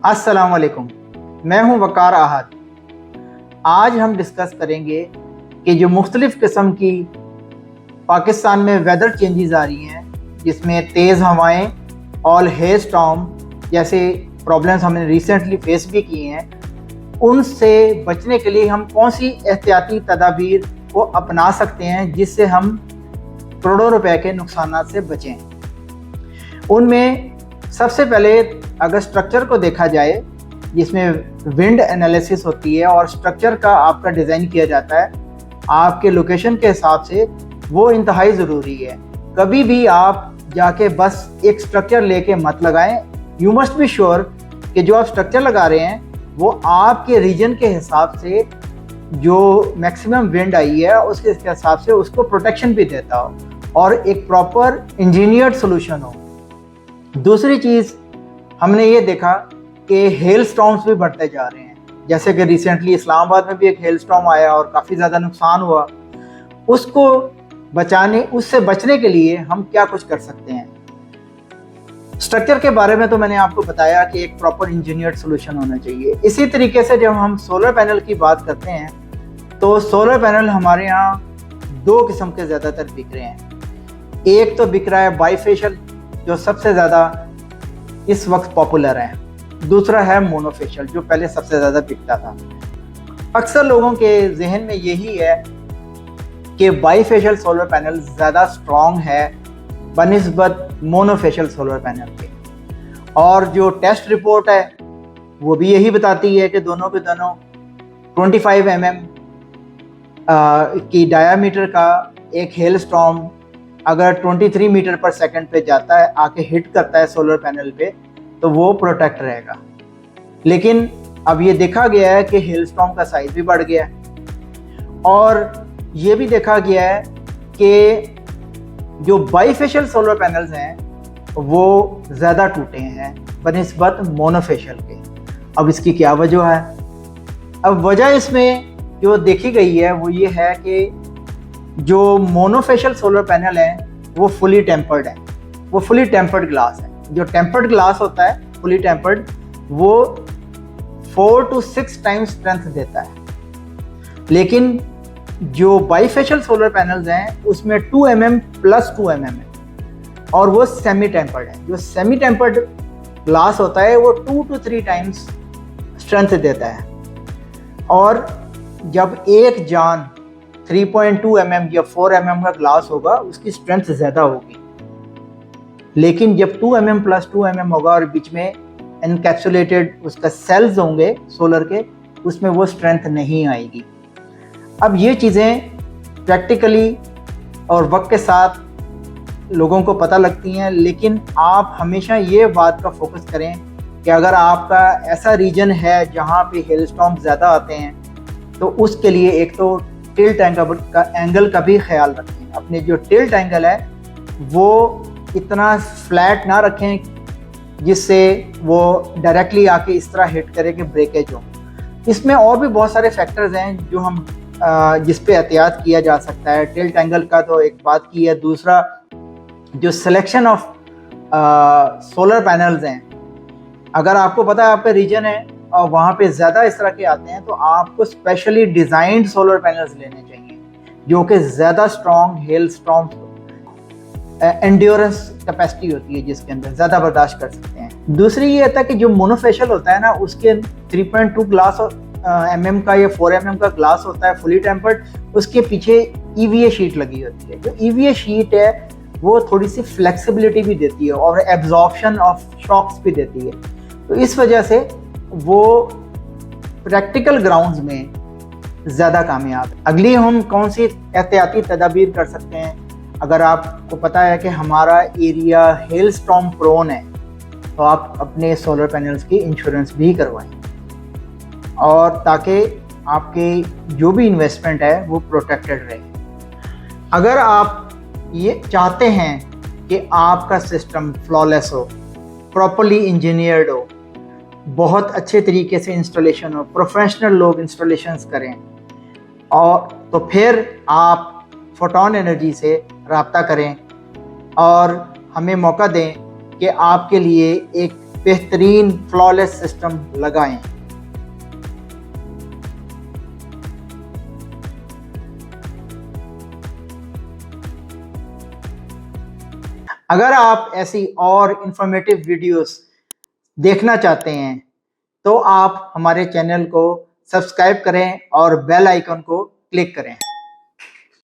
अस्सलाम वालेकुम। मैं हूं वकार आहद। आज हम डिस्कस करेंगे कि जो मुख्तलिफ़ किस्म की पाकिस्तान में वेदर चेंजेस आ रही हैं, जिसमें तेज़ हवाएं और हेल स्टॉर्म जैसे प्रॉब्लम्स हमने रिसेंटली फेस भी किए हैं, उनसे बचने के लिए हम कौन सी एहतियाती तदाबीर को अपना सकते हैं जिससे हम करोड़ों रुपए के नुकसान से बचें। उनमें सबसे पहले अगर स्ट्रक्चर को देखा जाए, जिसमें विंड एनालिसिस होती है और स्ट्रक्चर का आपका डिज़ाइन किया जाता है आपके लोकेशन के हिसाब से, वो इंतहाई ज़रूरी है। कभी भी आप जाके बस एक स्ट्रक्चर लेके मत लगाएं। यू मस्ट बी श्योर कि जो आप स्ट्रक्चर लगा रहे हैं वो आपके रीजन के हिसाब से जो मैक्सिमम विंड आई है उसके हिसाब से उसको प्रोटेक्शन भी देता हो और एक प्रॉपर इंजीनियर्ड सोल्यूशन हो। दूसरी चीज़ हमने ये देखा कि हेल स्टॉर्म्स भी बढ़ते जा रहे हैं, जैसे कि रिसेंटली इस्लामाबाद में भी एक हेल स्टॉर्म आया और काफ़ी ज़्यादा नुकसान हुआ। उससे बचने के लिए हम क्या कुछ कर सकते हैं। स्ट्रक्चर के बारे में तो मैंने आपको बताया कि एक प्रॉपर इंजीनियर्ड सोल्यूशन होना चाहिए। इसी तरीके से जब हम सोलर पैनल की बात करते हैं तो सोलर पैनल हमारे यहाँ दो किस्म के ज़्यादातर बिक रहे हैं। एक तो बिक रहा है बाईफेशियल, जो सबसे ज़्यादा इस वक्त पॉपुलर है। दूसरा है मोनोफेशियल, जो पहले सबसे ज़्यादा बिकता था। अक्सर लोगों के जहन में यही है कि बाईफेशियल सोलर पैनल ज़्यादा स्ट्रॉन्ग है बनिस्बत मोनोफेशियल सोलर पैनल के, और जो टेस्ट रिपोर्ट है वो भी यही बताती है कि दोनों के दोनों 25 mm की डायामीटर का एक हेल स्टॉर्म अगर 23 मीटर पर सेकंड पे जाता है, आके हिट करता है सोलर पैनल पे, तो वो प्रोटेक्ट रहेगा। लेकिन अब ये देखा गया है कि हेल स्टॉर्म का साइज भी बढ़ गया है और ये भी देखा गया है कि जो बाईफेशियल सोलर पैनल्स हैं वो ज़्यादा टूटे हैं बनिस्बत मोनोफेशियल के। अब इसकी क्या वजह है? अब वजह इसमें जो देखी गई है वो ये है कि जो मोनोफेशियल सोलर पैनल है वो फुली टेम्पर्ड है, वो फुली टेम्पर्ड ग्लास है। जो टेम्पर्ड ग्लास होता है फुली टेम्पर्ड, वो 4 to 6 टाइम्स स्ट्रेंथ देता है। लेकिन जो बाईफेशियल सोलर पैनल्स हैं उसमें 2 mm + 2 mm है और वो सेमी टेम्पर्ड है। जो सेमी टेम्पर्ड ग्लास होता है वो 2 to 3 टाइम्स स्ट्रेंथ देता है। और जब एक जान 3.2 mm या 4 mm का ग्लास होगा उसकी स्ट्रेंथ ज़्यादा होगी, लेकिन जब 2 mm + 2 mm होगा और बीच में एनकैप्सुलेटेड उसका सेल्स होंगे सोलर के, उसमें वो स्ट्रेंथ नहीं आएगी। अब ये चीज़ें प्रैक्टिकली और वक्त के साथ लोगों को पता लगती हैं, लेकिन आप हमेशा ये बात का फोकस करें कि अगर आपका ऐसा रीजन है जहाँ पे हेल स्टॉर्म ज़्यादा आते हैं तो उसके लिए एक तो टिल्ट एंगल का भी ख्याल रखें। अपने जो टिल्ट एंगल है वो इतना फ्लैट ना रखें जिससे वो डायरेक्टली आके इस तरह हिट करे कि ब्रेकेज हो। इसमें और भी बहुत सारे फैक्टर्स हैं जो हम जिस पे एहतियात किया जा सकता है। टिल्ट एंगल का तो एक बात की है, दूसरा जो सिलेक्शन ऑफ सोलर पैनल्स हैं, अगर आपको पता है आपका रीजन है और वहाँ पे ज़्यादा इस तरह के आते हैं तो आपको स्पेशली डिज़ाइंड सोलर पैनल्स लेने चाहिए जो कि ज़्यादा strong hello storm endurance capacity होती है, जिसके अंदर ज़्यादा बर्दाश्त कर सकते हैं। दूसरी ये होता है कि जो मोनोफेशियल होता है ना, उसके 3.2 ग्लास mm का या 4 mm का ग्लास होता है फुली टेम्पर्ड, उसके पीछे EVA शीट लगी होती है। जो EVA शीट है वो थोड़ी सी फ्लेक्सिबिलिटी भी देती है और एब्जॉर्प्शन ऑफ शॉक्स भी देती है, तो इस वजह से वो प्रैक्टिकल ग्राउंड्स में ज़्यादा कामयाब। अगली हम कौन सी एहतियाती तदाबीर कर सकते हैं? अगर आपको पता है कि हमारा एरिया हेल स्टॉर्म प्रोन है तो आप अपने सोलर पैनल्स की इंश्योरेंस भी करवाएं, और ताकि आपके जो भी इन्वेस्टमेंट है वो प्रोटेक्टेड रहे। अगर आप ये चाहते हैं कि आपका सिस्टम फ्लॉलेस हो, प्रॉपर्ली इंजीनियर्ड हो, बहुत अच्छे तरीके से इंस्टॉलेशन हो, प्रोफेशनल लोग इंस्टॉलेशंस करें, और तो फिर आप फोटोन एनर्जी से रब्ता करें और हमें मौका दें कि आपके लिए एक बेहतरीन फ्लॉलेस सिस्टम लगाएं। अगर आप ऐसी और इंफॉर्मेटिव वीडियोस देखना चाहते हैं तो आप हमारे चैनल को सब्सक्राइब करें और बेल आइकन को क्लिक करें।